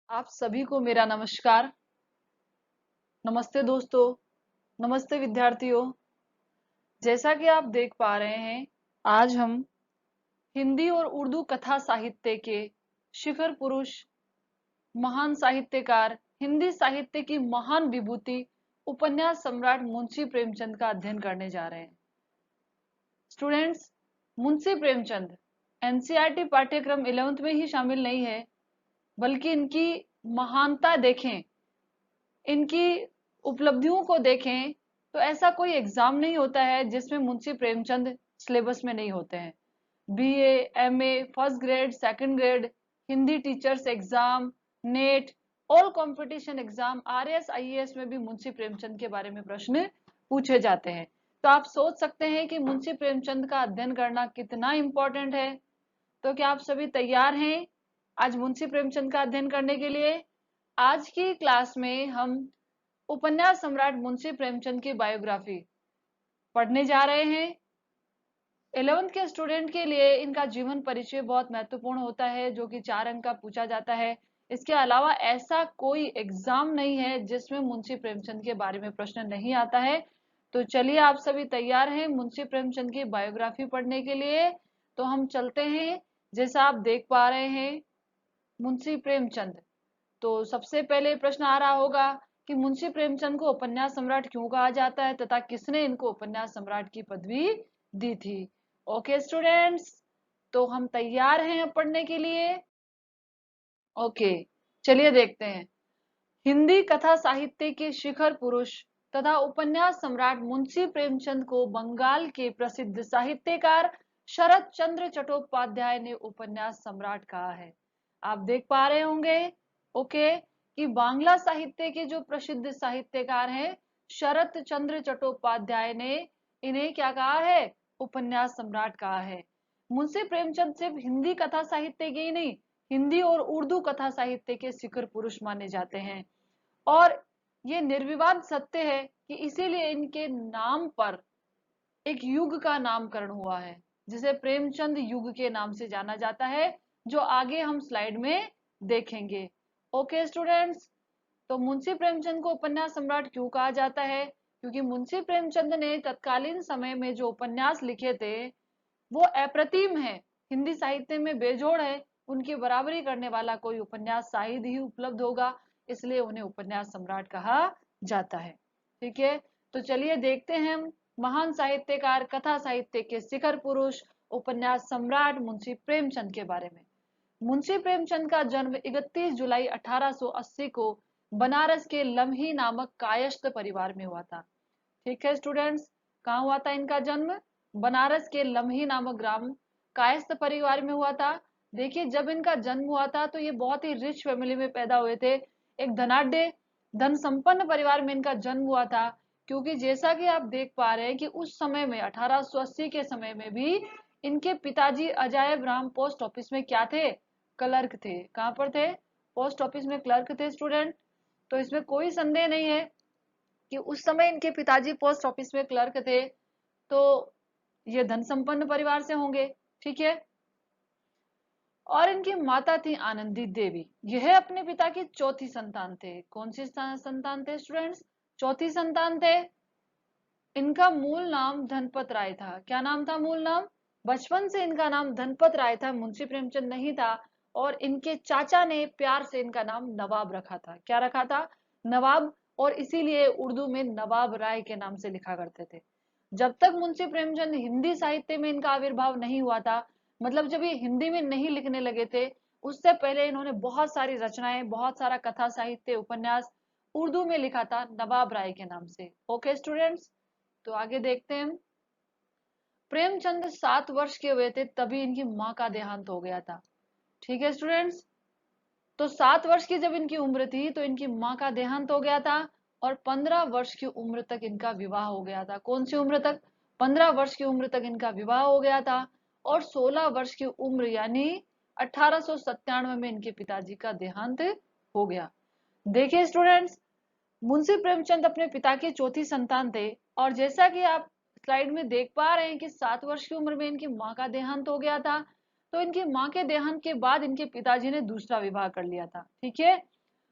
आप सभी को मेरा नमस्कार। नमस्ते दोस्तों। नमस्ते विद्यार्थियों। जैसा कि आप देख पा रहे हैं, आज हम हिंदी और उर्दू कथा साहित्य के शिखर पुरुष, महान साहित्यकार, हिंदी साहित्य की महान विभूति, उपन्यास सम्राट मुंशी प्रेमचंद का अध्ययन करने जा रहे हैं। स्टूडेंट्स, मुंशी प्रेमचंद एनसीईआरटी पाठ्यक्रम 11th में ही शामिल नहीं है, बल्कि इनकी महानता देखें, इनकी उपलब्धियों को देखें तो ऐसा कोई एग्जाम नहीं होता है जिसमें मुंशी प्रेमचंद सिलेबस में नहीं होते हैं। BA, MA, first grade, second grade, Hindi teachers exam, net, all competition exam, RS, IAS में भी मुंशी प्रेमचंद के बारे में प्रश्न पूछे जाते हैं। तो आप सोच सकते हैं कि मुंशी प्रेमचंद का अध्ययन करना कितना इंपॉर्टेंट है। तो क्या आप सभी तैयार हैं आज मुंशी प्रेमचंद का अध्ययन करने के लिए? आज की क्लास में हम उपन्यास सम्राट मुंशी प्रेमचंद की बायोग्राफी पढ़ने जा रहे हैं। 11th के स्टूडेंट के लिए इनका जीवन परिचय बहुत महत्वपूर्ण होता है, जो कि 4 अंक का पूछा जाता है। इसके अलावा ऐसा कोई एग्जाम नहीं है जिसमें मुंशी प्रेमचंद के बारे में प्रश्न नहीं आता है। तो चलिए, आप सभी तैयार हैं मुंशी प्रेमचंद की बायोग्राफी पढ़ने के लिए? तो हम चलते हैं। जैसा आप देख पा रहे हैं, मुंशी प्रेमचंद। तो सबसे पहले प्रश्न आ रहा होगा कि मुंशी प्रेमचंद को उपन्यास सम्राट क्यों कहा जाता है तथा किसने इनको उपन्यास सम्राट की पदवी दी थी। ओके स्टूडेंट्स, तो हम तैयार हैं अब पढ़ने के लिए। ओके, चलिए देखते हैं। हिंदी कथा साहित्य के शिखर पुरुष तथा उपन्यास सम्राट मुंशी प्रेमचंद को बंगाल के प्रसिद्ध साहित्यकार शरत चंद्र चट्टोपाध्याय ने उपन्यास सम्राट कहा है। आप देख पा रहे होंगे, ओके, कि बांग्ला साहित्य के जो प्रसिद्ध साहित्यकार हैं शरत चंद्र चट्टोपाध्याय ने इन्हें क्या कहा है? उपन्यास सम्राट कहा है। मुंशी प्रेमचंद सिर्फ हिंदी कथा साहित्य के ही नहीं, हिंदी और उर्दू कथा साहित्य के शिखर पुरुष माने जाते हैं। और ये निर्विवाद सत्य है कि इसीलिए इनके नाम पर एक युग का नामकरण हुआ है, जिसे प्रेमचंद युग के नाम से जाना जाता है, जो आगे हम स्लाइड में देखेंगे। ओके स्टूडेंट्स, तो मुंशी प्रेमचंद को उपन्यास सम्राट क्यों कहा जाता है? क्योंकि मुंशी प्रेमचंद ने तत्कालीन समय में जो उपन्यास लिखे थे वो अप्रतिम है, हिंदी साहित्य में बेजोड़ है। उनकी बराबरी करने वाला कोई उपन्यास शायद ही उपलब्ध होगा, इसलिए उन्हें उपन्यास सम्राट कहा जाता है। ठीक है, तो चलिए देखते हैं हम महान साहित्यकार, कथा साहित्य के शिखर पुरुष, उपन्यास सम्राट मुंशी प्रेमचंद के बारे में। मुंशी प्रेमचंद का जन्म 31 जुलाई 1880 को बनारस के लम्ही नामक कायस्थ परिवार में हुआ था। ठीक है स्टूडेंट्स, कहाँ हुआ था इनका जन्म? बनारस के लम्ही नामक ग्राम कायस्थ परिवार में हुआ था। देखिए, जब इनका जन्म हुआ था तो ये बहुत ही रिच फैमिली में पैदा हुए थे। एक धनाढ्य, धन संपन्न परिवार में इनका जन्म हुआ था। क्योंकि जैसा कि आप देख पा रहे हैं कि उस समय में 1880 के समय में भी इनके पिताजी अजायब राम पोस्ट ऑफिस में क्या थे? क्लर्क थे। कहाँ पर थे? पोस्ट ऑफिस में क्लर्क थे स्टूडेंट। तो इसमें कोई संदेह नहीं है कि उस समय इनके पिताजी पोस्ट ऑफिस में क्लर्क थे, तो ये धन संपन्न परिवार से होंगे। ठीक है, और इनकी माता थी आनंदी देवी। यह अपने पिता की चौथी संतान थे। कौन सी संतान थे स्टूडेंट्स? चौथी संतान थे। इनका मूल नाम धनपत राय था। क्या नाम था? मूल नाम। बचपन से इनका नाम धनपत राय था, मुंशी प्रेमचंद नहीं था। और इनके चाचा ने प्यार से इनका नाम नवाब रखा था। क्या रखा था? नवाब। और इसीलिए उर्दू में नवाब राय के नाम से लिखा करते थे। जब तक मुंशी प्रेमचंद हिंदी साहित्य में इनका आविर्भाव नहीं हुआ था, मतलब जब ये हिंदी में नहीं लिखने लगे थे, उससे पहले इन्होंने बहुत सारी रचनाएं, बहुत सारा कथा साहित्य, उपन्यास उर्दू में लिखा था नवाब राय के नाम से। ओके स्टूडेंट्स, तो आगे देखते हैं। प्रेमचंद 7 वर्ष के हुए थे तभी इनकी माँ का देहांत हो गया था। ठीक है स्टूडेंट्स, तो 7 वर्ष की जब इनकी उम्र थी तो इनकी माँ का देहांत हो गया था। और 15 वर्ष की उम्र तक इनका विवाह हो गया था। कौन सी उम्र तक? 15 वर्ष की उम्र तक इनका विवाह हो गया था। और 16 वर्ष की उम्र यानी 1897 में इनके पिताजी का देहांत हो गया। देखिए स्टूडेंट्स, मुंशी प्रेमचंद अपने पिता की चौथी संतान थे। और जैसा कि आप स्लाइड में देख पा रहे हैं कि 7 वर्ष की उम्र में इनकी माँ का देहांत हो गया था। तो इनकी माँ के देहांत के बाद इनके पिताजी ने दूसरा विवाह कर लिया था। ठीक है,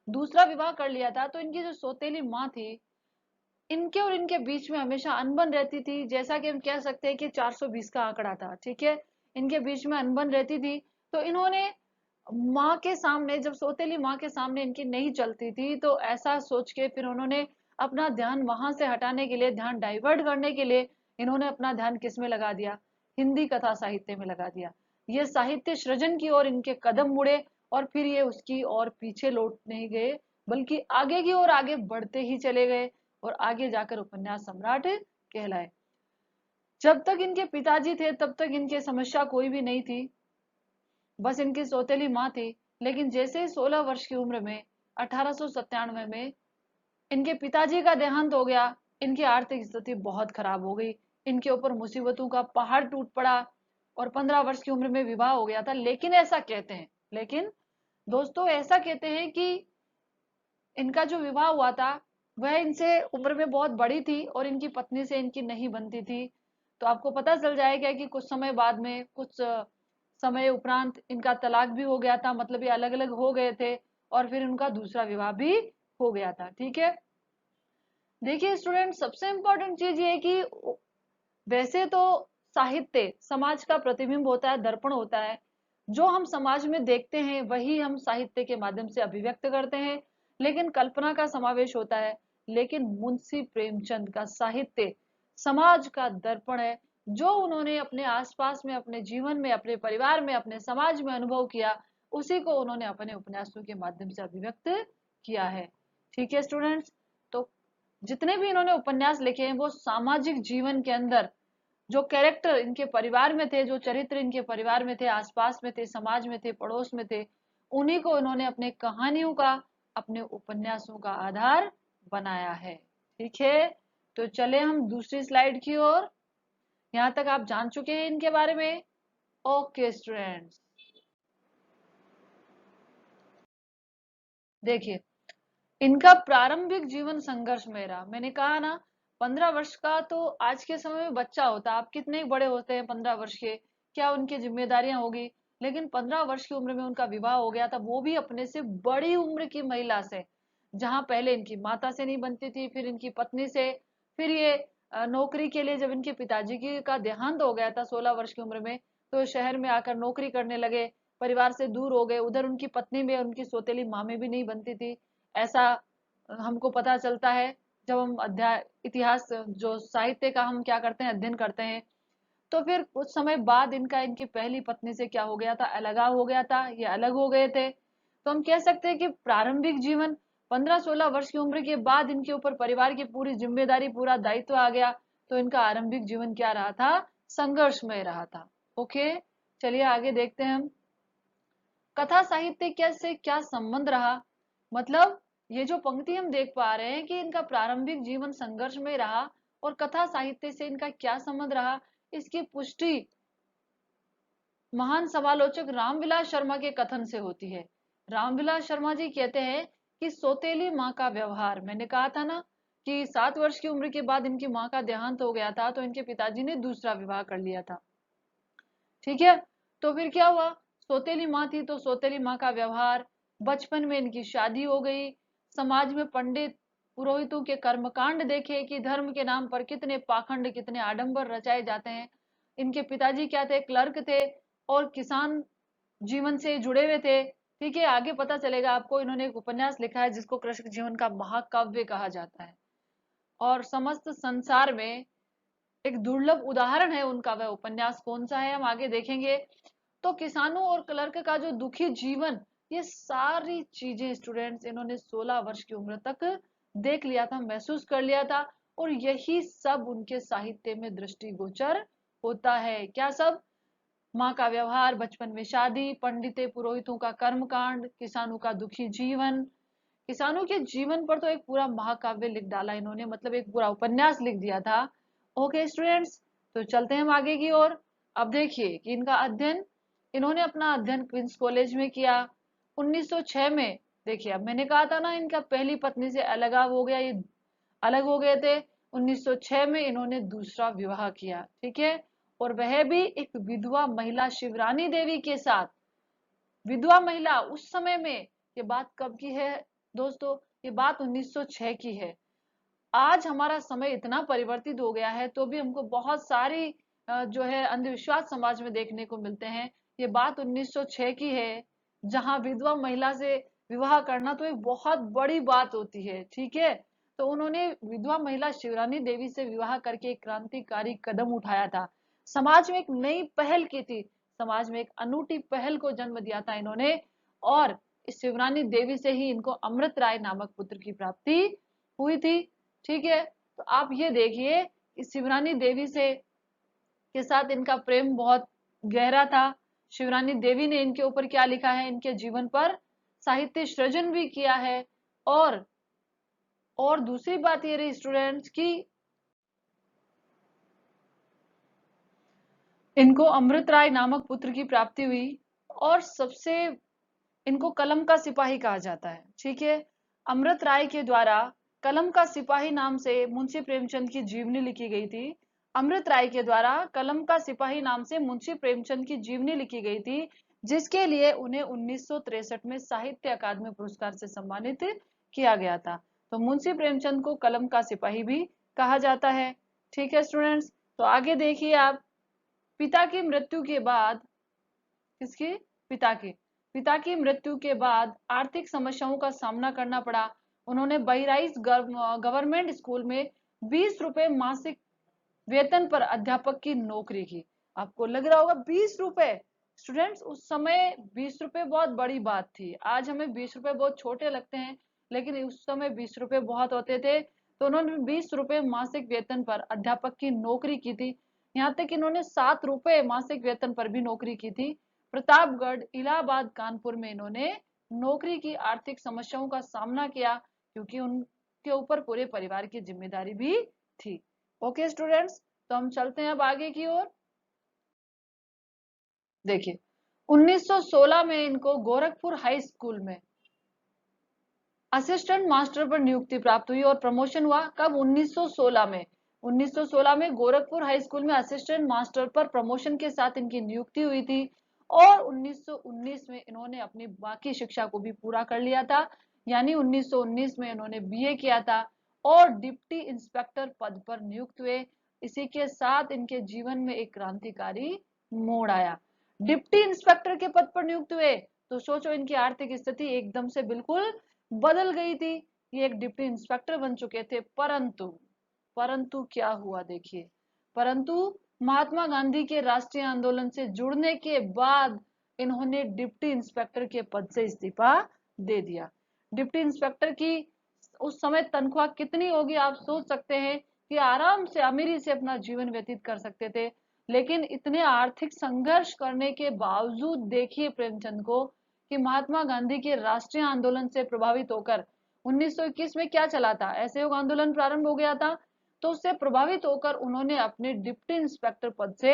दूसरा विवाह कर लिया था, तो इनकी जो सौतेली माँ थी, इनके और इनके बीच में हमेशा अनबन रहती थी। जैसा कि हम कह सकते हैं कि 420 का आंकड़ा था, ठीक है, इनके बीच में अनबन रहती थी। तो इन्होंने माँ के सामने, जब सौतेली माँ के सामने इनकी नहीं चलती थी, तो ऐसा सोच के फिर उन्होंने अपना ध्यान वहां से हटाने के लिए, ध्यान डाइवर्ट करने के लिए, इन्होंने अपना ध्यान किस में लगा दिया? हिंदी कथा साहित्य में लगा दिया। ये साहित्य सृजन की ओर इनके कदम मुड़े, और फिर ये उसकी और पीछे लौट नहीं गए, बल्कि आगे की ओर आगे बढ़ते ही चले गए, और आगे जाकर उपन्यास सम्राट कहलाए। जब तक इनके पिताजी थे तब तक इनकी समस्या कोई भी नहीं थी, बस इनकी सौतेली माँ थी। लेकिन जैसे ही 16 वर्ष की उम्र में 1897 में इनके पिताजी का देहांत हो गया, इनकी आर्थिक स्थिति बहुत खराब हो गई, इनके ऊपर मुसीबतों का पहाड़ टूट पड़ा, और 15 वर्ष की उम्र में विवाह हो गया था। लेकिन ऐसा कहते हैं, लेकिन दोस्तों ऐसा कहते हैं कि इनका जो विवाह हुआ था वह इनसे उम्र में बहुत बड़ी थी, और इनकी पत्नी से इनकी नहीं बनती थी। तो आपको पता चल जाएगा कि कुछ समय बाद में, कुछ समय उपरांत इनका तलाक भी हो गया था, मतलब ये अलग अलग हो गए थे, और फिर उनका दूसरा विवाह भी हो गया था, ठीक है। देखिए स्टूडेंट, सबसे इंपॉर्टेंट चीज ये है कि वैसे तो साहित्य समाज का प्रतिबिंब होता है, दर्पण होता है। जो हम समाज में देखते हैं वही हम साहित्य के माध्यम से अभिव्यक्त करते हैं, लेकिन कल्पना का समावेश होता है। लेकिन मुंशी प्रेमचंद का साहित्य समाज का दर्पण है। जो उन्होंने अपने आसपास में, अपने जीवन में, अपने परिवार में, अपने समाज में अनुभव किया, उसी को उन्होंने अपने उपन्यासों के माध्यम से अभिव्यक्त किया है, ठीक है स्टूडेंट्स। तो जितने भी इन्होंने उपन्यास लिखे हैं वो सामाजिक जीवन के अंदर जो कैरेक्टर इनके परिवार में थे, जो चरित्र इनके परिवार में थे, आसपास में थे, समाज में थे, पड़ोस में थे, उन्हीं को इन्होंने अपने कहानियों का, अपने उपन्यासों का आधार बनाया है, ठीक है। तो चले हम दूसरी स्लाइड की ओर। यहाँ तक आप जान चुके हैं इनके बारे में। ओके स्टूडेंट्स, देखिए इनका प्रारंभिक जीवन संघर्ष में रहा। मैंने कहा ना, 15 वर्ष का तो आज के समय में बच्चा होता, आप कितने बड़े होते हैं 15 वर्ष के, क्या उनकी जिम्मेदारियां होगी। लेकिन 15 वर्ष की उम्र में उनका विवाह हो गया था, वो भी अपने से बड़ी उम्र की महिला से। जहां पहले इनकी माता से नहीं बनती थी, फिर इनकी पत्नी से, फिर ये नौकरी के लिए, जब इनके पिताजी की का देहांत हो गया था 16 वर्ष की उम्र में, तो शहर में आकर नौकरी करने लगे, परिवार से दूर हो गए। उधर उनकी पत्नी में, उनकी सौतेली माँ में भी नहीं बनती थी, ऐसा हमको पता चलता है जब हम अध्याय इतिहास, जो साहित्य का हम क्या करते हैं, अध्ययन करते हैं। तो फिर कुछ समय बाद इनका, इनकी पहली पत्नी से क्या हो गया था, अलगाव हो गया था, ये अलग हो गए थे। तो हम कह सकते हैं कि प्रारंभिक जीवन 15-16 वर्ष की उम्र के बाद इनके ऊपर परिवार की पूरी जिम्मेदारी, पूरा दायित्व आ गया। तो इनका आरंभिक जीवन क्या रहा था, संघर्षमय रहा था। ओके, चलिए आगे देखते हैं हम। कथा साहित्य क्या से क्या संबंध रहा, मतलब ये जो पंक्ति हम देख पा रहे हैं कि इनका प्रारंभिक जीवन संघर्ष में रहा, और कथा साहित्य से इनका क्या संबंध रहा, इसकी पुष्टि महान समालोचक रामविलास शर्मा के कथन से होती है। रामविलास शर्मा जी कहते हैं कि सौतेली माँ का व्यवहार, मैंने कहा था ना कि 7 वर्ष की उम्र के बाद इनकी माँ का देहांत हो गया था, तो इनके पिताजी ने दूसरा विवाह कर लिया था, ठीक है। तो फिर क्या हुआ, सौतेली माँ थी तो सौतेली माँ का व्यवहार, बचपन में इनकी शादी हो गई, समाज में पंडित पुरोहितों के कर्मकांड देखे कि धर्म के नाम पर कितने पाखंड, कितने आडंबर रचाए जाते हैं। इनके पिताजी क्या थे, क्लर्क थे, और किसान जीवन से जुड़े हुए थे, ठीक है। आगे पता चलेगा आपको, इन्होंने एक उपन्यास लिखा है जिसको कृषक जीवन का महाकाव्य कहा जाता है, और समस्त संसार में एक दुर्लभ उदाहरण है उनका। वह उपन्यास कौन सा है, हम आगे देखेंगे। तो किसानों और क्लर्क का जो दुखी जीवन, ये सारी चीजें स्टूडेंट्स इन्होंने 16 वर्ष की उम्र तक देख लिया था, महसूस कर लिया था, और यही सब उनके साहित्य में दृष्टिगोचर होता है। क्या सब, माँ का व्यवहार, बचपन में शादी, पंडितें पुरोहितों का कर्मकांड, किसानों का दुखी जीवन। किसानों के जीवन पर तो एक पूरा महाकाव्य लिख डाला इन्होंने, मतलब एक पूरा उपन्यास लिख दिया था। ओके स्टूडेंट्स, तो चलते हैं हम आगे की ओर। अब देखिए कि इनका अध्ययन, इन्होंने अपना अध्ययन क्वींस कॉलेज में किया 1906 में। देखिए, अब मैंने कहा था ना इनका पहली पत्नी से अलगाव हो गया, ये अलग हो गए थे। 1906 में इन्होंने दूसरा विवाह किया, ठीक है, और वह भी एक विधवा महिला शिवरानी देवी के साथ। विधवा महिला उस समय में, ये बात कब की है, दोस्तों ये बात 1906 की है। आज हमारा समय इतना परिवर्तित हो गया है तो भी हमको बहुत सारी जो है अंधविश्वास समाज में देखने को मिलते हैं। ये बात 1906 की है, जहां विधवा महिला से विवाह करना तो एक बहुत बड़ी बात होती है, ठीक है। तो उन्होंने विधवा महिला शिवरानी देवी से विवाह करके एक क्रांतिकारी कदम उठाया था, समाज में एक नई पहल की थी, समाज में एक अनूठी पहल को जन्म दिया था इन्होंने। और इस शिवरानी देवी से ही इनको अमृत राय नामक पुत्र की प्राप्ति हुई थी, ठीक है। तो आप ये देखिए इस शिवरानी देवी से के साथ इनका प्रेम बहुत गहरा था। शिवरानी देवी ने इनके ऊपर क्या लिखा है, इनके जीवन पर साहित्य सृजन भी किया है। और और दूसरी बात ये रही स्टूडेंट्स की इनको अमृत राय नामक पुत्र की प्राप्ति हुई। और सबसे इनको कलम का सिपाही कहा जाता है, ठीक है। अमृत राय के द्वारा कलम का सिपाही नाम से मुंशी प्रेमचंद की जीवनी लिखी गई थी। अमृत राय के द्वारा कलम का सिपाही नाम से मुंशी प्रेमचंद की जीवनी लिखी गई थी, जिसके लिए उन्हें 1963 में साहित्य अकादमी पुरस्कार से सम्मानित किया गया था। तो मुंशी प्रेमचंद को कलम का सिपाही भी कहा जाता है, ठीक है स्टूडेंट्स। तो आगे देखिए आप, पिता की मृत्यु के बाद किसकी पिता की मृत्यु के बाद आर्थिक समस्याओं का सामना करना पड़ा। उन्होंने बहराइच गवर्नमेंट स्कूल में 20 रुपए मासिक वेतन पर अध्यापक की नौकरी की। आपको लग रहा होगा 20 रुपए, स्टूडेंट्स उस समय 20 रुपए बहुत बड़ी बात थी। आज हमें 20 रुपए बहुत छोटे लगते हैं, लेकिन उस समय 20 रुपए बहुत होते थे। तो उन्होंने 20 रुपए मासिक वेतन पर अध्यापक की नौकरी की थी। यहाँ तक इन्होंने 7 रुपए मासिक वेतन पर भी नौकरी की थी। प्रतापगढ़, इलाहाबाद, कानपुर में इन्होंने नौकरी की आर्थिक समस्याओं का सामना किया, क्योंकि उनके ऊपर पूरे परिवार की जिम्मेदारी भी थी। ओके स्टूडेंट्स, तो हम चलते हैं अब आगे की ओर। देखिए 1916 में इनको गोरखपुर हाई स्कूल में असिस्टेंट मास्टर पर नियुक्ति प्राप्त हुई और प्रमोशन हुआ। कब? 1916 में। 1916 में गोरखपुर हाई स्कूल में असिस्टेंट मास्टर पर प्रमोशन के साथ इनकी नियुक्ति हुई थी। और 1919 में इन्होंने अपनी बाकी शिक्षा को भी पूरा कर लिया था, यानी 1919 में इन्होंने बीए किया था और डिप्टी इंस्पेक्टर पद पर नियुक्त हुए। इसी के साथ इनके जीवन में एक क्रांतिकारी मोड़ आया। डिप्टी इंस्पेक्टर के पद पर नियुक्त हुए तो सोचो इनकी आर्थिक स्थिति एकदम से बिल्कुल बदल गई थी। ये एक डिप्टी इंस्पेक्टर बन चुके थे, परंतु परंतु क्या हुआ देखिए, परंतु महात्मा गांधी के राष्ट्रीय आंदोलन से जुड़ने के बाद इन्होंने डिप्टी इंस्पेक्टर के पद से इस्तीफा दे दिया। डिप्टी इंस्पेक्टर की उस समय तनख्वाह कितनी होगी आप सोच सकते हैं कि आराम से अमीरी से अपना जीवन व्यतीत कर सकते थे। लेकिन इतने आर्थिक संघर्ष करने के बावजूद देखिए प्रेमचंद को कि महात्मा गांधी के राष्ट्रीय आंदोलन से प्रभावित होकर 1921 में क्या चला था, असहयोग आंदोलन प्रारंभ हो गया था। तो उससे प्रभावित होकर उन्होंने अपने डिप्टी इंस्पेक्टर पद से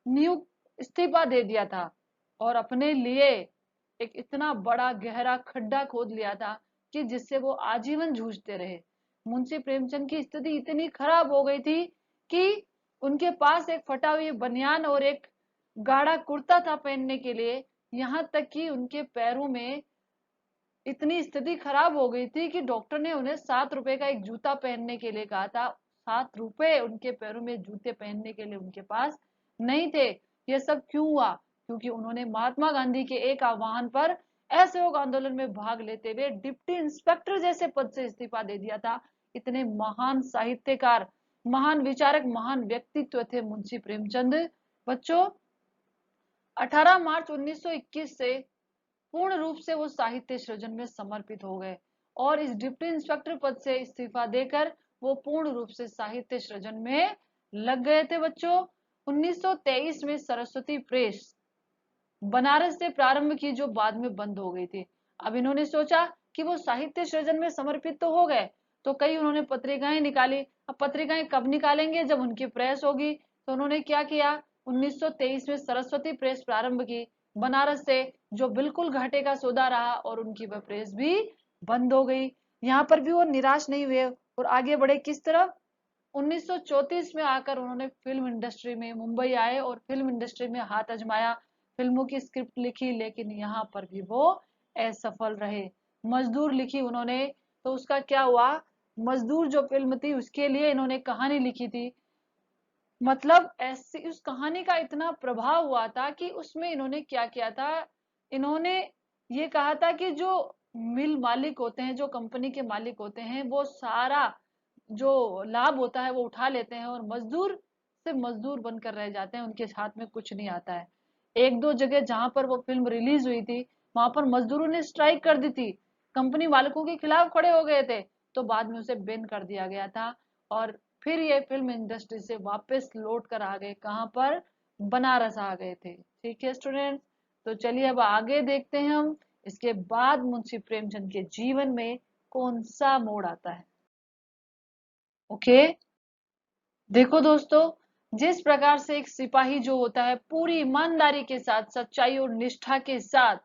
नियुक्त इस्तीफा दे दिया था और अपने लिए एक इतना बड़ा गहरा खड्डा खोद लिया था कि जिससे वो आजीवन जूझते रहे। मुंशी प्रेमचंद की स्थिति इतनी खराब हो गई थी कि उनके पास एक फटा हुई बनियान और एक गाढ़ा कुर्ता था पहनने के लिए। यहाँ तक कि उनके पैरों में इतनी स्थिति खराब हो गई थी कि डॉक्टर ने उन्हें 7 रुपए का एक जूता पहनने के लिए कहा था। 7 रुपए उनके पैरों में जूते पहनने के लिए उनके पास नहीं थे। यह सब क्यों हुआ? क्योंकि उन्होंने महात्मा गांधी के एक आह्वान पर असहयोग आंदोलन में भाग लेते हुए डिप्टी इंस्पेक्टर जैसे पद से इस्तीफा दे दिया था। इतने महान साहित्यकार, महान विचारक, महान व्यक्तित्व थे मुंशी प्रेमचंद। बच्चों 18 मार्च 1921 से पूर्ण रूप से वो साहित्य सृजन में समर्पित हो गए और इस डिप्टी इंस्पेक्टर पद से इस्तीफा देकर वो पूर्ण रूप से साहित्य सृजन में लग गए थे। बच्चों 1923 में सरस्वती प्रेस बनारस से प्रारंभ की, जो बाद में बंद हो गई थी। अब इन्होंने सोचा कि वो साहित्य सृजन में समर्पित तो हो गए, तो कई उन्होंने पत्रिकाएं निकाली। अब पत्रिकाएं कब निकालेंगे? जब उनकी प्रेस होगी। तो उन्होंने क्या किया, 1923 में सरस्वती प्रेस प्रारंभ की बनारस से, जो बिल्कुल घाटे का सौदा रहा और उनकी वह प्रेस भी बंद हो गई। यहाँ पर भी वो निराश नहीं हुए और आगे बढ़े किस तरफ, 1934 में आकर उन्होंने फिल्म इंडस्ट्री में मुंबई आए और फिल्म इंडस्ट्री में हाथ आजमाया, फिल्मों की स्क्रिप्ट लिखी, लेकिन यहाँ पर भी वो असफल रहे। मजदूर लिखी उन्होंने, तो उसका क्या हुआ, मजदूर जो फिल्म थी उसके लिए इन्होंने कहानी लिखी थी। मतलब ऐसी उस कहानी का इतना प्रभाव हुआ था कि उसमें इन्होंने क्या किया था, इन्होंने ये कहा था कि जो मिल मालिक होते हैं, जो कंपनी के मालिक होते हैं, वो सारा जो लाभ होता है वो उठा लेते हैं और मजदूर सिर्फ मजदूर बनकर रह जाते हैं, उनके हाथ में कुछ नहीं आता है। एक दो जगह जहां पर वो फिल्म रिलीज हुई थी वहां पर मजदूरों ने स्ट्राइक कर दी थी, कंपनी मालिकों के खिलाफ खड़े हो गए थे, तो बाद में उसे बैन कर दिया गया था। और फिर ये फिल्म इंडस्ट्री से वापस लौट कर आ गए, कहाँ पर, बनारस आ गए थे। ठीक है स्टूडेंट्स, तो चलिए अब आगे देखते हैं हम इसके बाद मुंशी प्रेमचंद के जीवन में कौन सा मोड़ आता है। ओके, देखो दोस्तों, जिस प्रकार से एक सिपाही जो होता है पूरी ईमानदारी के साथ, सच्चाई और निष्ठा के साथ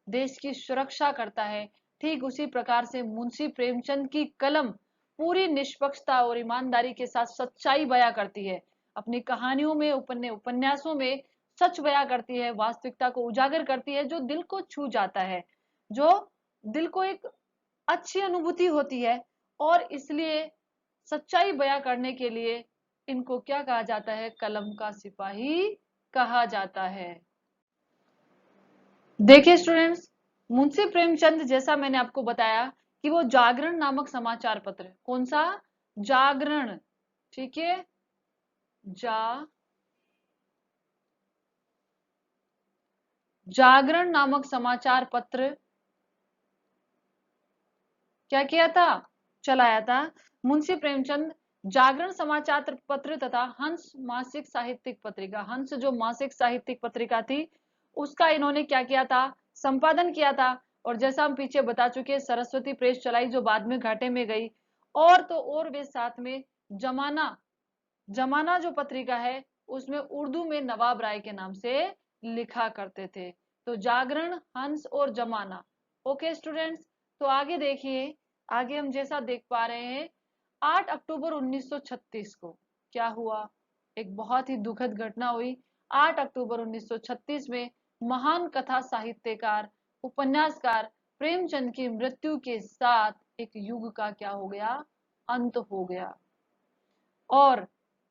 देश की सुरक्षा करता है, ठीक उसी प्रकार से मुंशी प्रेमचंद की कलम पूरी निष्पक्षता और ईमानदारी के साथ सच्चाई बयां करती है। अपनी कहानियों में, उपन्यासों में सच बयां करती है, वास्तविकता को उजागर करती है, जो दिल को छू जाता है, जो दिल को एक अच्छी अनुभूति होती है। और इसलिए सच्चाई बयां करने के लिए इनको क्या कहा जाता है, कलम का सिपाही कहा जाता है। देखिए स्टूडेंट्स, मुंशी प्रेमचंद जैसा मैंने आपको बताया कि वो जागरण नामक समाचार पत्र, कौन सा, जागरण, ठीक है, जागरण नामक समाचार पत्र क्या किया था, चलाया था। मुंशी प्रेमचंद जागरण समाचार पत्र तथा हंस मासिक साहित्यिक पत्रिका, हंस जो मासिक साहित्यिक पत्रिका थी उसका इन्होंने क्या किया था, संपादन किया था। और जैसा हम पीछे बता चुके, सरस्वती प्रेस चलाई जो बाद में घाटे में गई। और तो और वे साथ में जमाना, जमाना जो पत्रिका है उसमें उर्दू में नवाब राय के नाम से लिखा करते थे। तो जागरण, हंस और जमाना। ओके स्टूडेंट्स, तो आगे देखिए, आगे हम जैसा देख पा रहे हैं 8 अक्टूबर 1936 को क्या हुआ, एक बहुत ही दुखद घटना हुई। 8 अक्टूबर 1936 में महान कथा साहित्यकार, उपन्यासकार प्रेमचंद की मृत्यु के साथ एक युग का क्या हो गया, अंत हो गया। और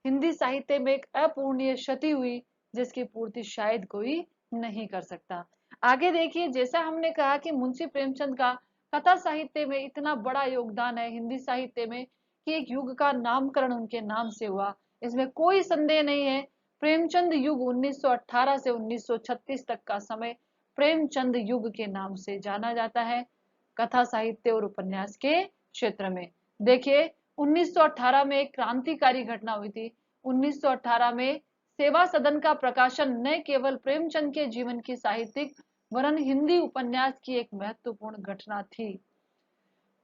हिंदी साहित्य में एक अपूर्णीय क्षति हुई जिसकी पूर्ति शायद कोई नहीं कर सकता। आगे देखिए, जैसा हमने कहा कि मुंशी प्रेमचंद का कथा साहित्य में इतना बड़ा योगदान है हिंदी साहित्य में कि एक युग का नामकरण उनके नाम से हुआ, इसमें कोई संदेह नहीं है। प्रेमचंद युग 1918 से 1936 तक का समय प्रेमचंद युग के नाम से जाना जाता है कथा साहित्य और उपन्यास के क्षेत्र में। देखिए, 1918 में एक क्रांतिकारी घटना हुई थी। 1918 में सेवा सदन का प्रकाशन न केवल प्रेमचंद के जीवन की साहित्यिक वरन हिंदी उपन्यास की एक महत्वपूर्ण घटना थी।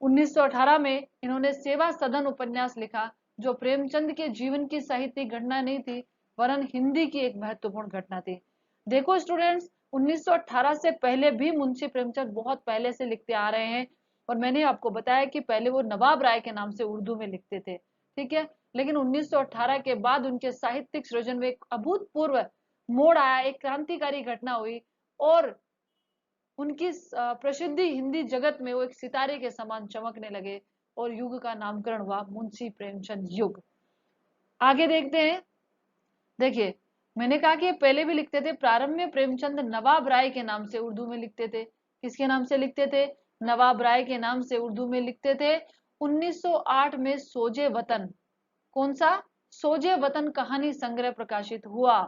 1918 में इन्होंने सेवा सदन उपन्यास लिखा जो प्रेमचंद के जीवन की साहित्यिक घटना नहीं थी वरन हिंदी की एक महत्वपूर्ण घटना थी। देखो स्टूडेंट्स, 1918 से पहले भी मुंशी प्रेमचंद बहुत पहले से लिखते आ रहे हैं। और मैंने आपको बताया कि पहले वो नवाब राय के नाम से उर्दू में लिखते थे, ठीक है। लेकिन 1918 के बाद उनके साहित्यिक सृजन में एक अभूतपूर्व मोड़ आया, एक क्रांतिकारी घटना हुई और उनकी प्रसिद्धि हिंदी जगत में वो एक सितारे के समान चमकने लगे और युग का नामकरण हुआ मुंशी प्रेमचंद युग। आगे देखते हैं। देखिए, मैंने कहा कि ये पहले भी लिखते थे। प्रारंभ में प्रेमचंद नवाब राय के नाम से उर्दू में लिखते थे। किसके नाम से लिखते थे, नवाब राय के नाम से उर्दू में लिखते थे। 1908 में सोजे वतन, कौन सा, सोजे वतन कहानी संग्रह प्रकाशित हुआ।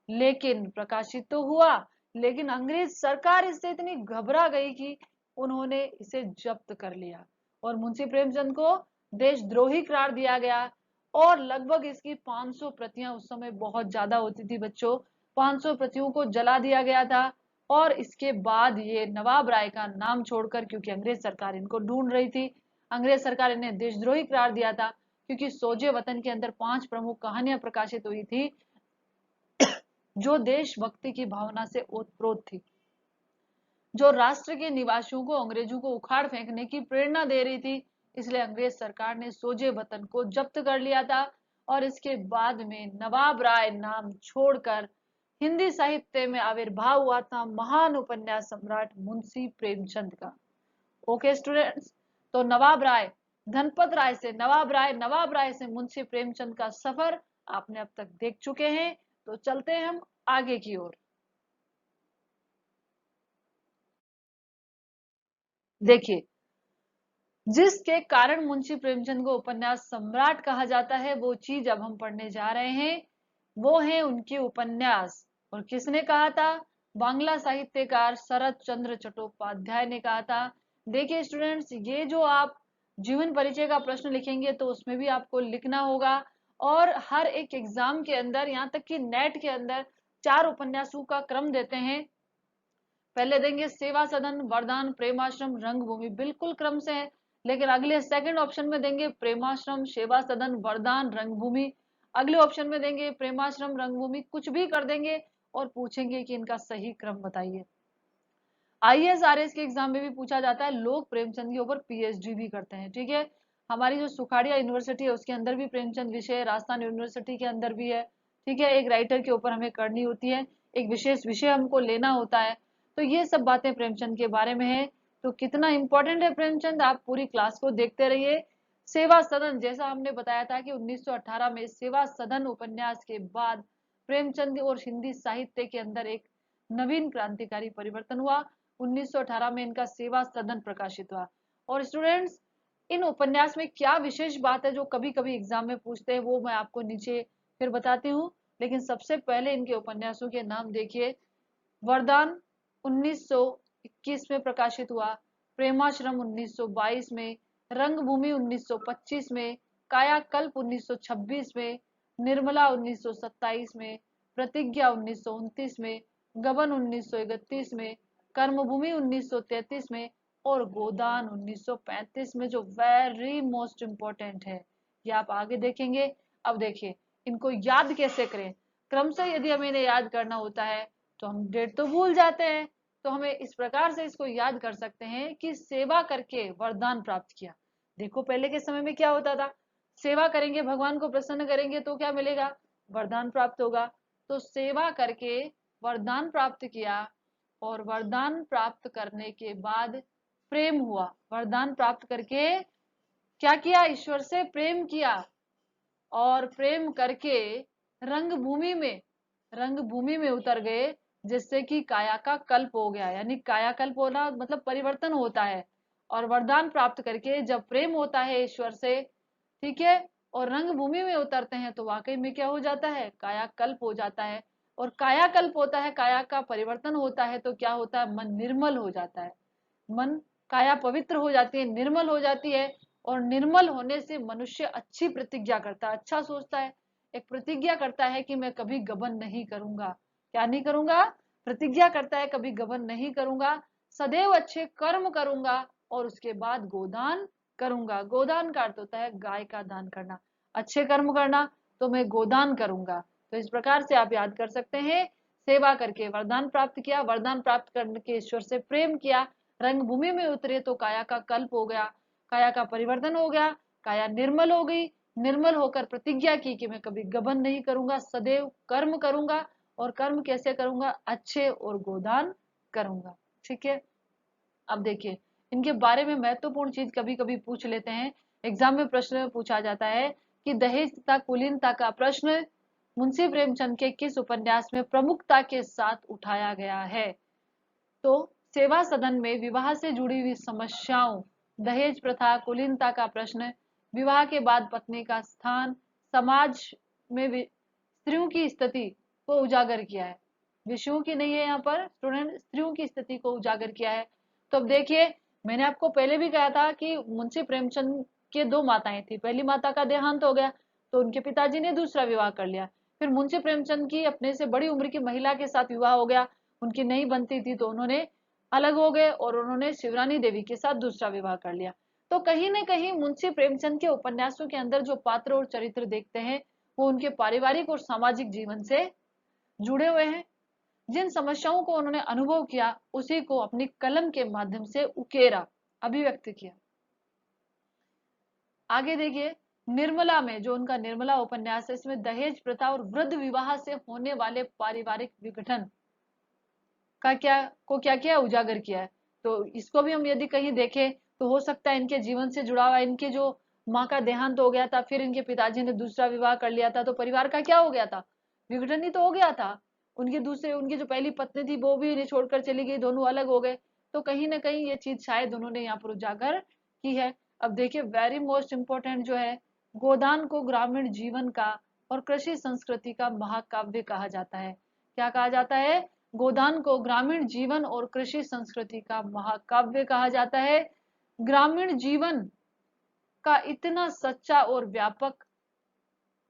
लेकिन प्रकाशित तो हुआ, लेकिन अंग्रेज सरकार इससे इतनी घबरा गई कि उन्होंने इसे जब्त कर लिया और मुंशी प्रेमचंद को देशद्रोही करार दिया गया। और लगभग इसकी 500 प्रतियां, उस समय बहुत ज्यादा होती थी बच्चों, 500 प्रतियों को जला दिया गया था। और इसके बाद ये नवाब राय का नाम छोड़कर, क्योंकि अंग्रेज सरकार इनको ढूंढ रही थी, अंग्रेज सरकार इन्हें देशद्रोही करार दिया था, क्योंकि सोजे वतन के अंदर 5 प्रमुख कहानियां प्रकाशित हुई थी जो देशभक्ति की भावना से ओतप्रोत थी, जो राष्ट्र के निवासियों को अंग्रेजों को उखाड़ फेंकने की प्रेरणा दे रही थी। इसलिए अंग्रेज सरकार ने सोजे वतन को जब्त कर लिया था और इसके बाद में नवाब राय नाम छोड़कर हिंदी साहित्य में आविर्भाव हुआ था महान उपन्यास सम्राट मुंशी प्रेमचंद का। ओके स्टूडेंट्स, तो नवाब राय, धनपत राय से नवाब राय, नवाब राय से मुंशी प्रेमचंद का सफर आपने अब तक देख चुके हैं। तो चलते हैं हम आगे की ओर। देखिए, जिसके कारण मुंशी प्रेमचंद को उपन्यास सम्राट कहा जाता है, वो चीज अब हम पढ़ने जा रहे हैं। वो है उनके उपन्यास। और किसने कहा था? बांग्ला साहित्यकार शरत चंद्र चट्टोपाध्याय ने कहा था। देखिए स्टूडेंट्स, ये जो आप जीवन परिचय का प्रश्न लिखेंगे तो उसमें भी आपको लिखना होगा। और हर एक एग्जाम के अंदर, यहाँ तक कि नेट के अंदर 4 उपन्यासों का क्रम देते हैं। पहले देंगे सेवा सदन, वरदान, प्रेमाश्रम, रंगभूमि, बिल्कुल क्रम से है। लेकिन अगले सेकंड ऑप्शन में देंगे प्रेमाश्रम, सेवा सदन, वरदान, रंगभूमि। अगले ऑप्शन में देंगे प्रेमाश्रम, रंगभूमि, कुछ भी कर देंगे और पूछेंगे कि इनका सही क्रम बताइए। आईएएस आरएएस के एग्जाम में भी पूछा जाता है। लोग प्रेमचंद के ऊपर पीएचडी भी करते हैं। ठीक है, हमारी जो सुखाड़िया यूनिवर्सिटी है उसके अंदर भी प्रेमचंद विषय है, राजस्थान यूनिवर्सिटी के अंदर भी है। ठीक है, एक राइटर के ऊपर हमें करनी होती है, एक विशेष विषय हमको लेना होता है। तो ये सब बातें प्रेमचंद के बारे में है। तो कितना इंपॉर्टेंट है प्रेमचंद, आप पूरी क्लास को देखते रहिए। सेवा सदन, जैसा हमने बताया था कि 1918 में सेवा सदन उपन्यास के बाद प्रेमचंद और हिंदी साहित्य के अंदर एक नवीन क्रांतिकारी परिवर्तन हुआ। 1918 में इनका सेवा सदन प्रकाशित हुआ। और स्टूडेंट्स, इन उपन्यास में क्या विशेष बात है जो कभी कभी एग्जाम में पूछते हैं, वो मैं आपको नीचे फिर बताती हूँ। लेकिन सबसे पहले इनके उपन्यासों के नाम देखिए। वरदान 1921 में प्रकाशित हुआ, प्रेमाश्रम 1922 में, रंगभूमि 1925 में, कायाकल्प 1926 में, निर्मला 1927 में, प्रतिज्ञा 1929 में, गबन 1931 में, कर्मभूमि 1933 में और गोदान 1935 में, जो वेरी मोस्ट इंपॉर्टेंट है। ये आप आगे देखेंगे। अब देखिए, इनको याद कैसे करें। क्रम से यदि हमें इन्हें याद करना होता है तो हम डेट तो भूल जाते हैं। तो हमें इस प्रकार से इसको याद कर सकते हैं कि सेवा करके वरदान प्राप्त किया। देखो पहले के समय में क्या होता था, सेवा करेंगे, भगवान को प्रसन्न करेंगे तो क्या मिलेगा? वरदान प्राप्त होगा। तो सेवा करके वरदान प्राप्त किया और वरदान प्राप्त करने के बाद प्रेम हुआ। वरदान प्राप्त करके क्या किया? ईश्वर से प्रेम किया। और प्रेम करके रंगभूमि में उतर गए, जिससे कि काया का कल्प हो गया। यानी कायाकल्प होना मतलब परिवर्तन होता है। और वरदान प्राप्त करके जब प्रेम होता है ईश्वर से, ठीक है, और रंगभूमि में उतरते हैं तो वाकई में क्या हो जाता है? कायाकल्प हो जाता है। और कायाकल्प होता है, काया का परिवर्तन होता है, तो क्या होता है? मन निर्मल हो जाता है। मन, काया पवित्र हो जाती है, निर्मल हो जाती है। और निर्मल होने से मनुष्य अच्छी प्रतिज्ञा करता है, अच्छा सोचता है। एक प्रतिज्ञा करता है कि मैं कभी गबन नहीं करूंगा। क्या नहीं करूंगा? प्रतिज्ञा करता है कभी गबन नहीं करूंगा, सदैव अच्छे कर्म करूंगा और उसके बाद गोदान करूंगा। गोदान का अर्थ होता है गाय का दान करना। अच्छे कर्म करना, तो मैं गोदान करूंगा। तो इस प्रकार से आप याद कर सकते हैं। सेवा करके वरदान प्राप्त किया, वरदान प्राप्त करने के ईश्वर से प्रेम किया, रंगभूमि में उतरे तो काया का कल्प हो गया, काया का परिवर्तन हो गया, काया निर्मल हो गई। निर्मल होकर प्रतिज्ञा की कि मैं कभी गबन नहीं करूंगा, सदैव कर्म करूंगा। और कर्म कैसे करूंगा? अच्छे, और गोदान करूंगा। ठीक है, अब देखिए, इनके बारे में महत्वपूर्ण चीज कभी कभी पूछ लेते हैं। एग्जाम में प्रश्न में पूछा जाता है कि दहेज तथा कुलीनता का प्रश्न मुंशी प्रेमचंद के किस उपन्यास में प्रमुखता के साथ उठाया गया है? तो सेवा सदन में विवाह से जुड़ी हुई समस्याओं, दहेज प्रथा, कुलीनता का प्रश्न, विवाह के बाद पत्नी का स्थान, समाज में स्त्रियों की स्थिति को उजागर किया है। विषयों की नहीं है यहाँ पर स्टूडेंट, स्त्रियों की स्थिति को उजागर किया है। तो अब देखिए, मैंने आपको पहले भी कहा था कि मुंशी प्रेमचंद के 2 माताएं थी। पहली माता का देहांत हो गया तो उनके पिताजी ने दूसरा विवाह कर लिया। फिर मुंशी प्रेमचंद की अपने से बड़ी उम्र की महिला के साथ विवाह हो गया, उनकी नहीं बनती थी तो उन्होंने अलग हो गए और उन्होंने शिवरानी देवी के साथ दूसरा विवाह कर लिया। तो कहीं ना कहीं मुंशी प्रेमचंद के उपन्यासों के अंदर जो पात्र और चरित्र देखते हैं वो उनके पारिवारिक और सामाजिक जीवन से जुड़े हुए हैं। जिन समस्याओं को उन्होंने अनुभव किया उसी को अपनी कलम के माध्यम से उकेरा, अभिव्यक्त किया। आगे देखिए, निर्मला में जो उनका निर्मला उपन्यास है, इसमें दहेज प्रथा और वृद्ध विवाह से होने वाले पारिवारिक विघटन का क्या किया? उजागर किया है। तो इसको भी हम यदि कहीं देखें तो हो सकता है इनके जीवन से जुड़ा हुआ, इनके जो माँ का देहांत हो गया था, फिर इनके पिताजी ने दूसरा विवाह कर लिया था, तो परिवार का क्या हो गया था, विघटन ही तो हो गया था। उनकी जो पहली पत्नी थी वो भी इन्हें छोड़कर चली गई, दोनों अलग हो गए। तो कहीं ना कहीं ये चीज शायद उन्होंने यहाँ पर उजागर की है। अब देखिए वेरी मोस्ट इंपॉर्टेंट जो है, गोदान को ग्रामीण जीवन का और कृषि संस्कृति का महाकाव्य कहा जाता है। क्या कहा जाता है? गोदान को ग्रामीण जीवन और कृषि संस्कृति का महाकाव्य कहा जाता है। ग्रामीण जीवन का इतना सच्चा और व्यापक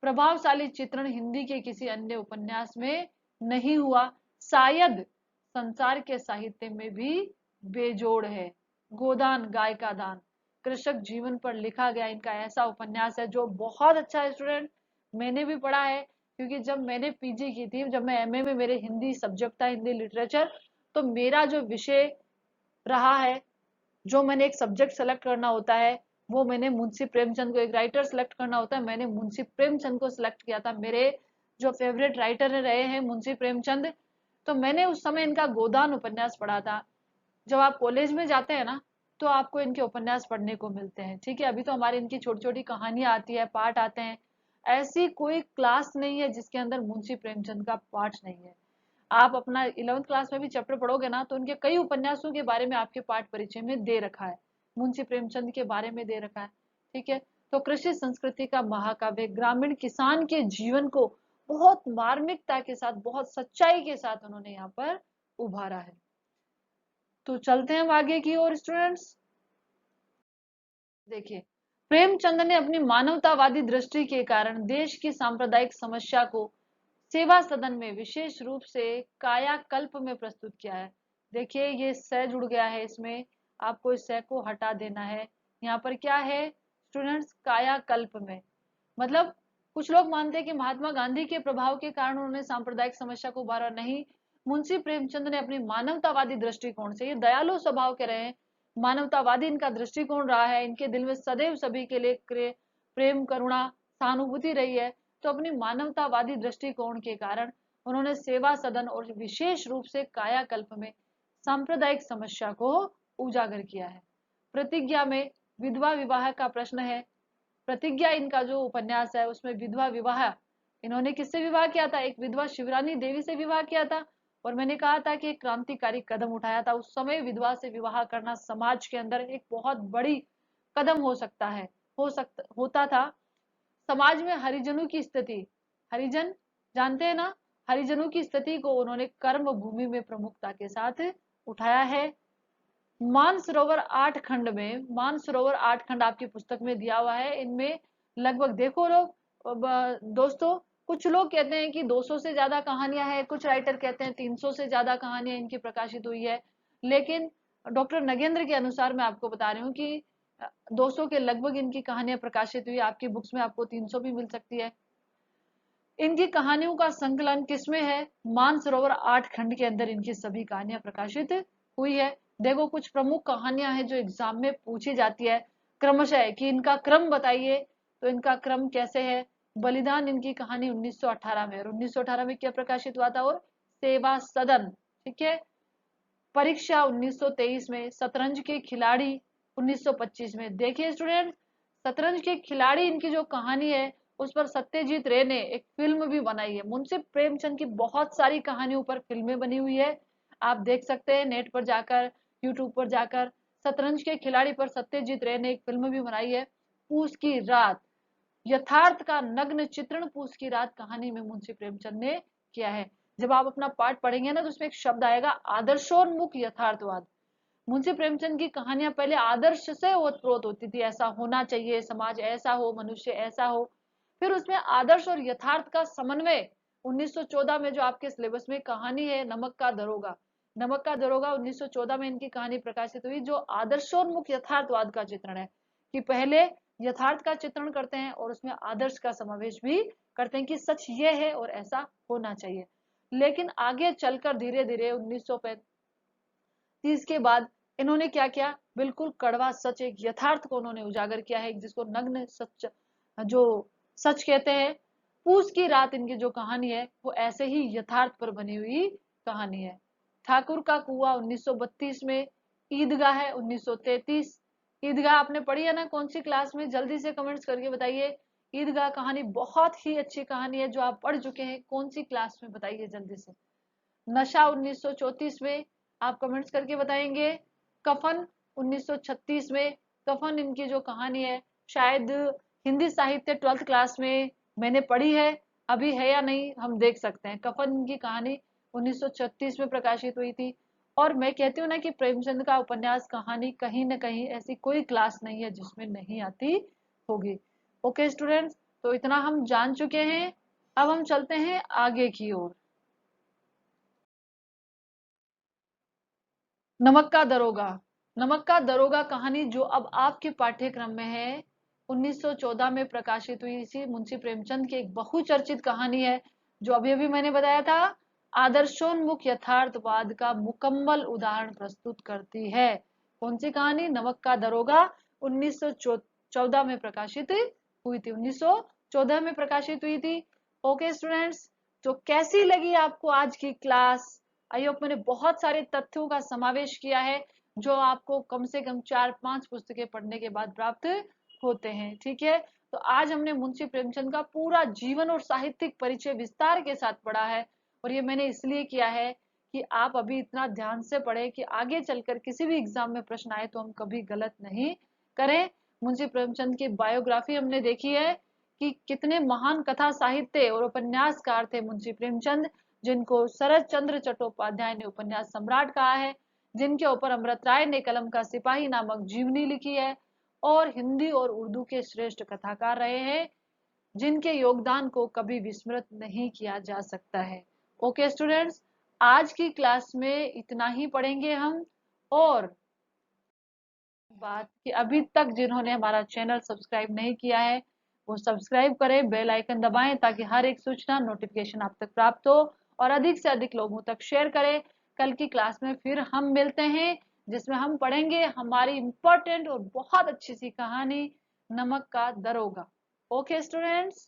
प्रभावशाली चित्रण हिंदी के किसी अन्य उपन्यास में नहीं हुआ, शायद संसार के साहित्य में भी बेजोड़ है। गोदान गाय का दान कृषक जीवन पर लिखा गया इनका ऐसा उपन्यास है जो बहुत अच्छा है स्टूडेंट। मैंने भी पढ़ा है, क्योंकि जब मैंने पीजी की थी, जब मैं एमए में मेरे हिंदी सब्जेक्ट था, हिंदी लिटरेचर, तो मेरा जो विषय रहा है, जो मैंने एक सब्जेक्ट सेलेक्ट करना होता है, वो मैंने मुंशी प्रेमचंद को, एक राइटर सेलेक्ट करना होता है, मैंने मुंशी प्रेमचंद को सिलेक्ट किया था। मेरे जो फेवरेट राइटर रहे हैं मुंशी प्रेमचंद, तो मैंने उस समय इनका गोदान उपन्यास पढ़ा था। जब आप कॉलेज में जाते हैं ना, तो आपको इनके उपन्यास पढ़ने को मिलते हैं, ठीक है। अभी तो हमारी इनकी छोटी छोटी कहानियां आती है, पाठ आते हैं। ऐसी कोई क्लास नहीं है जिसके अंदर मुंशी प्रेमचंद का पाठ नहीं है। आप अपना 11th क्लास में भी चैप्टर पढ़ोगे ना, तो उनके कई उपन्यासों के बारे में आपके पाठ परिचय में दे रखा है, मुंशी प्रेमचंद के बारे में दे रखा है, ठीक है। तो कृषि संस्कृति का महाकाव्य ग्रामीण किसान के जीवन को बहुत मार्मिकता के साथ, बहुत सच्चाई के साथ उन्होंने यहाँ पर उभारा है। तो चलते हैं हम आगे की ओर स्टूडेंट्स। देखिए, प्रेमचंद ने अपनी मानवतावादी दृष्टि के कारण देश की सांप्रदायिक समस्या को सेवा सदन में विशेष रूप से कायाकल्प में प्रस्तुत किया है। देखिए ये स जुड़ गया है इसमें, आपको इस स को हटा देना है। यहाँ पर क्या है स्टूडेंट्स? कायाकल्प में मतलब कुछ लोग मानते हैं कि महात्मा गांधी के प्रभाव के कारण उन्होंने सांप्रदायिक समस्या को उभारा, नहीं। मुंशी प्रेमचंद ने अपनी मानवतावादी दृष्टिकोण से, ये दयालु स्वभाव के रहे हैं, मानवतावादी इनका दृष्टिकोण रहा है, इनके दिल में सदैव सभी के लिए प्रेम, करुणा, सहानुभूति रही है। तो अपनी मानवतावादी दृष्टिकोण के कारण उन्होंने सेवा सदन और विशेष रूप से कायाकल्प में सांप्रदायिक समस्या को उजागर किया है। प्रतिज्ञा में विधवा विवाह का प्रश्न है। प्रतिज्ञा इनका जो उपन्यास है उसमें विधवा विवाह, इन्होंने किससे विवाह किया था? एक विधवा शिवरानी देवी से विवाह किया था। और मैंने कहा था कि एक क्रांतिकारी कदम उठाया था उस समय, विधवा से विवाह करना समाज के अंदर एक बहुत बड़ी कदम हो सकता है, होता था। समाज में हरिजनों की स्थिति, हरिजन जानते हैं ना, हरिजनों की स्थिति को उन्होंने कर्म भूमि में प्रमुखता के साथ उठाया है। मानसरोवर 8 खंड में, मानसरोवर 8 खंड आपकी पुस्तक में दिया हुआ है, इनमें लगभग देखो लोग, दोस्तों, कुछ लोग कहते हैं कि 200 से ज्यादा कहानियां हैं, कुछ राइटर कहते हैं 300 से ज्यादा कहानियां इनकी प्रकाशित हुई है, लेकिन डॉक्टर नगेंद्र के अनुसार मैं आपको बता रही हूँ कि 200 के लगभग इनकी कहानियां प्रकाशित हुई। आपकी बुक्स में आपको 300 भी मिल सकती है। इनकी कहानियों का संकलन किसमें है? मानसरोवर 8 खंड के अंदर इनकी सभी कहानियां प्रकाशित हुई है। देखो कुछ प्रमुख कहानियां हैं जो एग्जाम में पूछी जाती है क्रमशः, कि इनका क्रम बताइए, तो इनका क्रम कैसे है? बलिदान इनकी कहानी 1918 में, और 1918 में क्या प्रकाशित हुआ था? और सेवा सदन, ठीक है। परीक्षा 1923 में, शतरंज के खिलाड़ी 1925 में। देखिए स्टूडेंट, शतरंज के खिलाड़ी इनकी जो कहानी है उस पर सत्यजीत रे ने एक फिल्म भी बनाई है। मुंशी प्रेमचंद की बहुत सारी कहानियों पर फिल्में बनी हुई है, आप देख सकते हैं नेट पर जाकर, यूट्यूब पर जाकर। शतरंज के खिलाड़ी पर सत्यजीत रे ने एक फिल्म भी बनाई है। पूस की रात, यथार्थ का नग्न चित्रण पूस की रात कहानी में मुंशी प्रेमचंद ने किया है। जब आप अपना पाठ पढ़ेंगे ना, तो उसमें एक शब्द आएगा आदर्शोन्मुख यथार्थवाद। मुंशी प्रेमचंद की कहानियां पहले आदर्श से ओतप्रोत होती थी, ऐसा होना चाहिए, समाज ऐसा हो, मनुष्य ऐसा हो। फिर उसमें आदर्श और यथार्थ का समन्वय 1914 में जो आपके सिलेबस में कहानी है नमक का दरोगा, नमक का दरोगा 1914 में इनकी कहानी प्रकाशित हुई, जो आदर्शोन्मुख यथार्थवाद का चित्रण है, कि पहले यथार्थ का चित्रण करते हैं और उसमें आदर्श का समावेश भी करते हैं कि सच ये है और ऐसा होना चाहिए। लेकिन आगे चलकर धीरे धीरे 1935 के बाद इन्होंने क्या किया? बिल्कुल कड़वा सच, एक यथार्थ को उन्होंने उजागर किया है, जिसको नग्न सच, जो सच कहते हैं। पूस की रात इनकी जो कहानी है वो ऐसे ही यथार्थ पर बनी हुई कहानी है। ठाकुर का कुआं 1932 में, ईदगाह है 1933। ईदगाह आपने पढ़ी है ना कौन सी क्लास में? जल्दी से कमेंट्स करके बताइए। ईदगाह कहानी बहुत ही अच्छी कहानी है जो आप पढ़ चुके हैं, कौन सी क्लास में बताइए जल्दी से। नशा 1934 में, आप कमेंट्स करके बताएंगे। कफन 1936 में। कफन इनकी जो कहानी है शायद हिंदी साहित्य 12th क्लास में मैंने पढ़ी है, अभी है या नहीं हम देख सकते हैं। कफन इनकी कहानी 1936 में प्रकाशित हुई थी। और मैं कहती हूँ ना कि प्रेमचंद का उपन्यास कहानी कहीं ना कहीं ऐसी कोई क्लास नहीं है जिसमें नहीं आती होगी। ओके स्टूडेंट्स, तो इतना हम जान चुके हैं, अब हम चलते हैं आगे की ओर। नमक का दरोगा। नमक का दरोगा कहानी जो अब आपके पाठ्यक्रम में है 1914 में प्रकाशित हुई थी, मुंशी प्रेमचंद की एक बहुचर्चित कहानी है जो अभी अभी मैंने बताया था आदर्शोन्मुख यथार्थवाद का मुकम्मल उदाहरण प्रस्तुत करती है। कौन सी कहानी? नमक का दरोगा 1914 में प्रकाशित हुई थी, 1914 में प्रकाशित हुई थी। ओके स्टूडेंट्स, तो कैसी लगी आपको आज की क्लास? आई होप मैंने बहुत सारे तथ्यों का समावेश किया है जो आपको कम से कम 4-5 पुस्तकें पढ़ने के बाद प्राप्त होते हैं। ठीक है, तो आज हमने मुंशी प्रेमचंद का पूरा जीवन और साहित्यिक परिचय विस्तार के साथ पढ़ा है। और ये मैंने इसलिए किया है कि आप अभी इतना ध्यान से पढ़े कि आगे चलकर किसी भी एग्जाम में प्रश्न आए तो हम कभी गलत नहीं करें। मुंशी प्रेमचंद की बायोग्राफी हमने देखी है कि कितने महान कथा साहित्य और उपन्यासकार थे मुंशी प्रेमचंद, जिनको शरद चंद्र चट्टोपाध्याय ने उपन्यास सम्राट कहा है, जिनके ऊपर अमृत राय ने कलम का सिपाही नामक जीवनी लिखी है, और हिंदी और उर्दू के श्रेष्ठ कथाकार रहे हैं, जिनके योगदान को कभी विस्मृत नहीं किया जा सकता है। ओके स्टूडेंट्स, आज की क्लास में इतना ही पढ़ेंगे हम। और बात कि अभी तक जिन्होंने हमारा चैनल सब्सक्राइब नहीं किया है वो सब्सक्राइब करें, बेल आइकन दबाएं ताकि हर एक सूचना नोटिफिकेशन आप तक प्राप्त हो, और अधिक से अधिक लोगों तक शेयर करें। कल की क्लास में फिर हम मिलते हैं जिसमें हम पढ़ेंगे हमारी इंपॉर्टेंट और बहुत अच्छी सी कहानी नमक का दरोगा। Okay students.